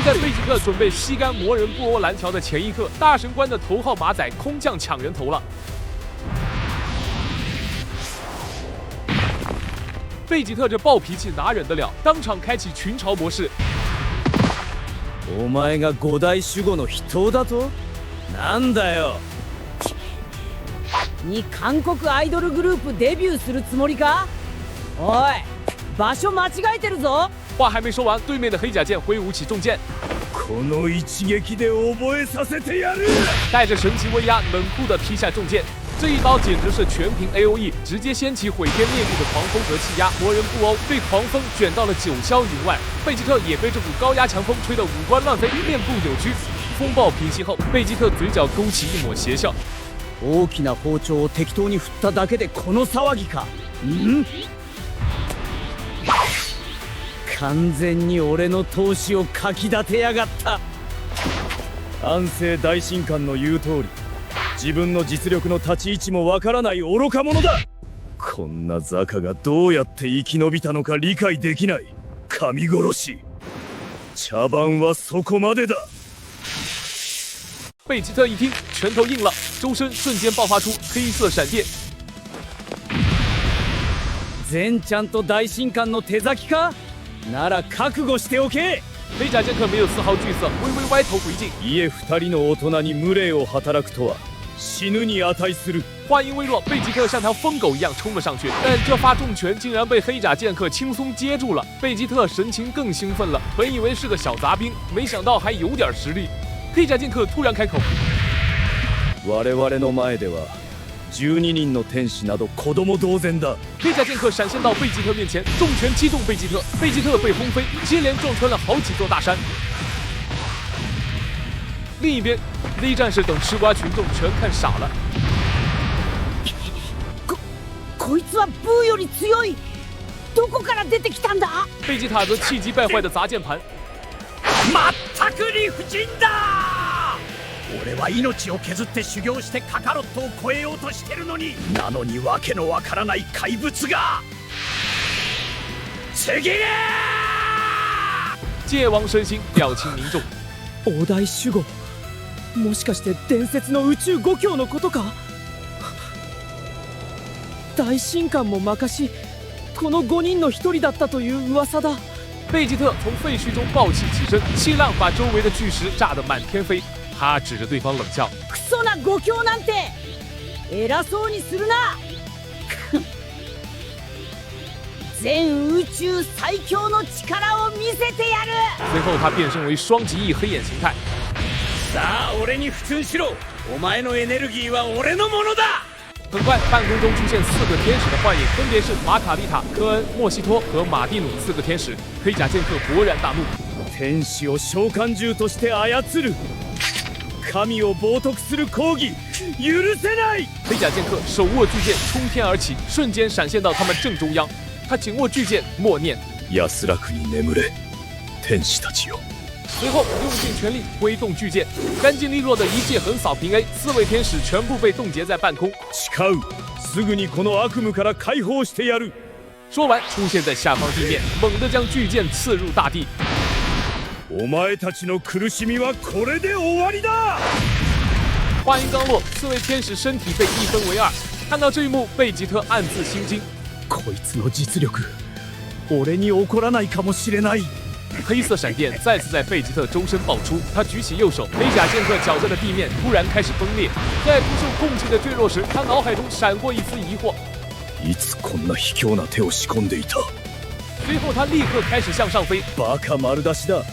在贝吉特准备吸干魔人布欧蓝条的前一刻，大神官的头号马仔空降抢人头了。贝吉特这暴脾气哪忍得了，当场开启群嘲模式。お前が五大守護の筆頭だと？なんだよ。に韓国アイドルグループデビューするつもりか？おい、場所間違えてるぞ！话还没说完，对面的黑甲剑挥舞起重剑，この一撃で覚えさせてやる！带着神奇威压，冷酷地劈下重剑。这一刀简直是全凭 AOE， 直接掀起毁天灭地的狂风和气压，魔人布欧被狂风卷到了九霄云外，贝吉特也被这股高压强风吹得五官乱飞，面部扭曲。风暴平息后，贝吉特嘴角勾起一抹邪笑。大きな包丁を適当に振っただけでこの騒ぎか？完全に俺の闘志をかき立てやがった。安政大神官の言う通り、自分の実力の立ち位置もわからない愚か者だ。こんなザカがどうやって生き延びたのか理解できない。神殺し。茶番はそこまでだ。贝吉特一听，拳头硬了，周身瞬间爆发出黑色闪电。善ちゃんと大神官の手先か？なら覚悟しておけ。黑甲剑客没有丝毫惧色，微微歪头回敬。家二人の大人に無礼を働くとは死ぬに値する。话音未落，贝吉特像条疯狗一样冲了上去，但这发重拳竟然被黑甲剑客轻松接住了。贝吉特神情更兴奋了，本以为是个小杂兵，没想到还有点实力。黑甲剑客突然开口：“我々の前では12人の天使など子供同然だ。”黑甲剑客闪现到贝吉特面前，重拳击中贝吉特，贝吉特被轰飞，接连撞穿了好几座大山。另一边 ，Z 战士等吃瓜群众全看傻了。こいつはブーより強い。どこから出てきたんだ？贝吉塔则气急败坏的砸键盤。まったく理不尽だ！俺は命を削って修行してカカロットを超えようとしてるのに、なのにわけのわからない怪物が。ちぎれ！界王身心，表情凝重。大大守護、もしかして伝説の宇宙5強のことか？大神官も昔この5人の1人だったという噂だ。贝吉特从废墟中暴起起身，气浪把周围的巨石炸得满天飞。他指着对方冷笑：“クソな5強なんて偉そうにするな！全宇宙最強の力を見せてやる！”随后他变身为双极翼黑眼形态。さあ俺に服従しろ！お前のエネルギーは俺のものだ！很快，半空中出现4个天使的幻影，分别是玛卡丽塔、科恩、莫西托和马蒂努4个天使。黑甲剑客勃然大怒：“天使を召喚獣として操る！神を冒涜する抗議許せない！”黑甲剑客手握巨剑冲天而起，瞬间闪现到他们正中央。他紧握巨剑，默念：“安らくに眠れ，天使たちよ！”随后用尽全力挥动巨剑，干净利落的一记横扫平 A，4位天使全部被冻结在半空。誓う、すぐにこの悪夢から解放してやる。说完，出现在下方地面，猛地将巨剑刺入大地。お前たちの苦しみはこれで終わりだ！话音刚落，4位天使身体被一分为二。看到这一幕，贝吉特暗自心惊。こいつの実力、俺に起こらないかもしれない。黑色闪電再次在贝吉特周身爆出，他举起右手，黑甲剑客脚下的地面突然开始崩裂。在不受控制的坠落时，他脑海中闪过一丝疑惑：いつこんな卑怯な手を仕込んでいた？随后他立刻开始向上飞。バカ丸出しだ！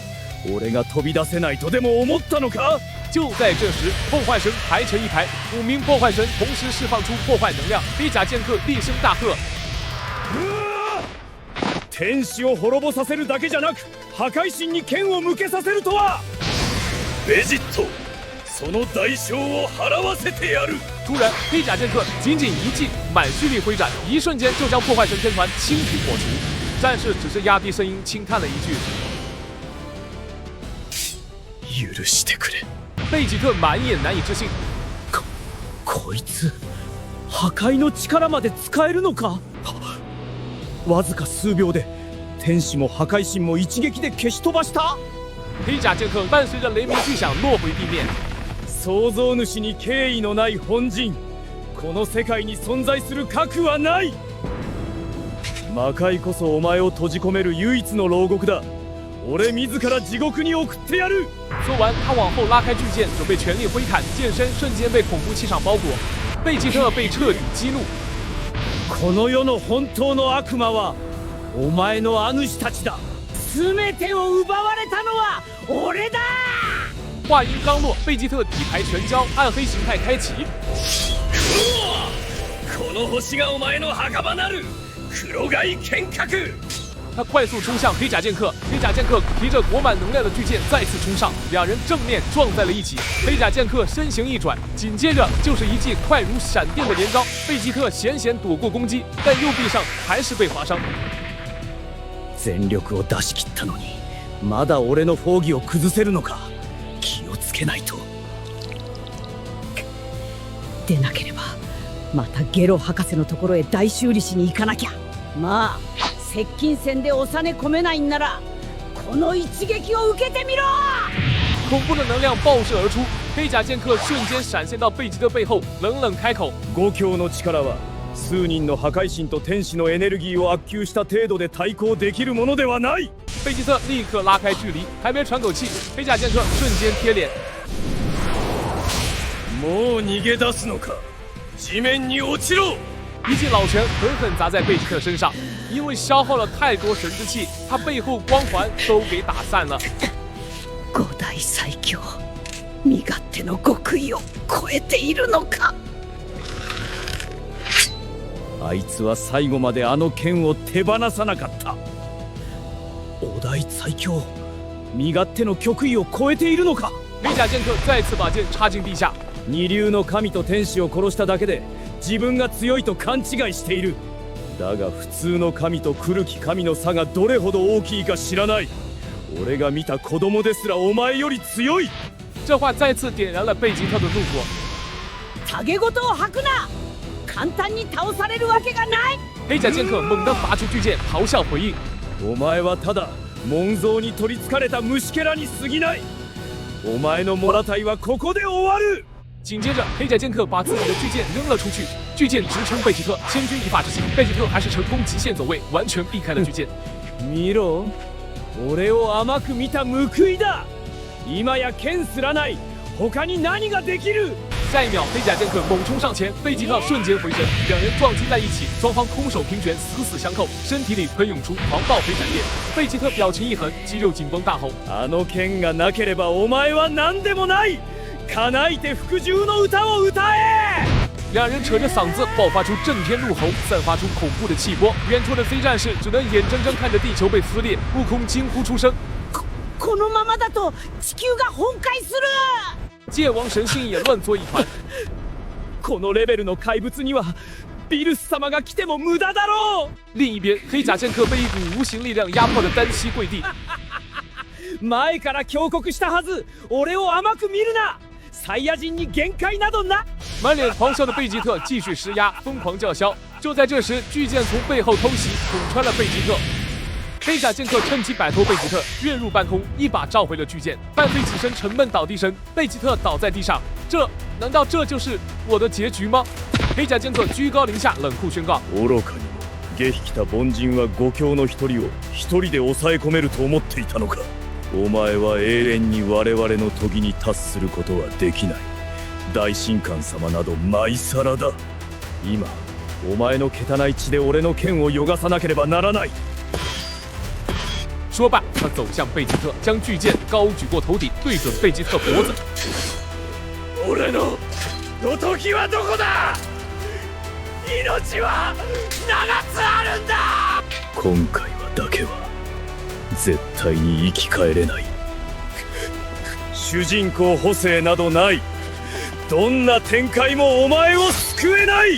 俺が飛び出せないとでも思ったのか？就在这时，破坏神排成一排，5名破坏神同时释放出破坏能量。黑甲剑客厉声大喝：天使を滅ぼさせるだけじゃなく、破壊神に剣を向けさせるとは！ベジット，その代償を払わせてやる！突然，黑甲剑客仅仅一记，满蓄力挥斩，一瞬间就将破坏神天团轻举抹除。战士只是压低声音轻叹了一句：“許してくれ。”贝吉特满眼难以置信。こいつ破壊の力まで使えるのか？わずか数秒で天使も破壊神も一撃で消し飛ばした？黑甲剑客伴随着雷鸣巨响落回地面。創造主に敬意のない本人、この世界に存在する核はない。魔界こそお前を閉じ込める唯一の牢獄だ。俺自ら地獄に送ってやる。说完，他往后拉开巨剑，准备全力挥砍，剑身瞬间被恐怖气场包裹。贝吉特被彻底激怒。この世の本当の悪魔はお前の主たちだ。全てを奪われたのは俺だ。话音刚落，贝吉特底牌全交，暗黑形态开启。この星がお前の墓場なる。黒貝剣客。他快速冲向黑甲剑客，黑甲剑客提着裹满能量的巨剑再次冲上，两人正面撞在了一起。黑甲剑客身形一转，紧接着就是一记快如闪电的连招。贝吉特险险躲过攻击，但右臂上还是被划伤。全力を出し切ったのに、まだ俺のフォーギを崩せるのか。気をつけないと。でなければまたゲロ博士のところへ大修理しに行かなきゃ。まあ接近戦で収め込めないんならこの一撃を受けてみろ。恐怖的能量爆射而出，黑甲剑客瞬间闪现到贝吉特背后，冷冷开口：五強の力は数人の破壊神と天使のエネルギーを圧吸した程度で対抗できるものではない。贝吉特立刻拉开距离，还没喘口气，黑甲剑客瞬间贴脸。もう逃げ出すのか。地面に落ちろ。一记老拳狠狠砸在贝吉特身上，因为消耗了太多神之气，他背后光环都给打散了。五大最強、身勝手の極意を超えているのか。あいつは最後まであの剣を手放さなかった。五大最強、身勝手の極意を超えているのか。黑甲剑客再次把剑插进地下。二流の神と天使を殺しただけで自分が強いと勘違いしている。だが普通の神と古き神の差がどれほど大きいか知らない。俺が見た子供ですらお前より強い。这话再次点燃了贝吉特的怒火。影事を吐くな。簡単に倒されるわけがない。黑甲剑客猛地拔出巨剑，咆哮回应：お前はただ文像に取りつかれた虫けらに過ぎない。お前のモラタイはここで終わる。紧接着，黑甲剑客把自己的巨剑扔了出去，巨剑直冲贝吉特，千钧一发之际，贝吉特还是成功极限走位，完全避开了巨剑。見ろ、俺を甘く見た報いだ。今や剣すらない。他に何ができる。下一秒，黑甲剑客猛冲上前，贝吉特瞬间回身，两人撞击在一起，双方空手平拳，死死相扣，身体里喷涌出狂暴飞闪电。贝吉特表情一横，肌肉紧绷，大吼：あの剣がなければお前は何でもない。叶えて服従の歌を歌え。两人扯着嗓子爆发出震天怒吼，散发出恐怖的气波。远处的 Z 战士只能眼睁睁看着地球被撕裂，悟空惊呼出声：このままだと地球が崩壊する。界王神心也乱作一团。このレベルの怪物にはビルス様が来ても無駄だろう。另一边，黑甲剑客被一股无形力量压迫的单膝跪地。前から強国したはず。俺を甘く見るな。サイヤ人に限界などな。满脸狂笑的贝吉特继续施压，疯狂叫嚣。就在这时，巨剑从背后偷袭，捅穿了贝吉特。黑甲剑客趁机摆脱贝吉特，跃入半空，一把召回了巨剑，伴随几声沉闷倒地声，贝吉特倒在地上。难道这就是我的结局吗？黑甲剑客居高临下，冷酷宣告：愚かにも下匹来た凡人は五強の一人を一人で抑え込めると思っていたのか。お前は永遠に我々の時に達することはできない。大神官様などまいさらだ。今お前の汚い血で俺の剣をよがさなければならない。说罢，他走向贝吉特，将巨剑高举过头顶，对准贝吉特脖子。俺の時はどこだ。命は7つあるんだ。今回はだけは絶対に生き返れない。主人公補正などない。どんな展開もお前を救えない。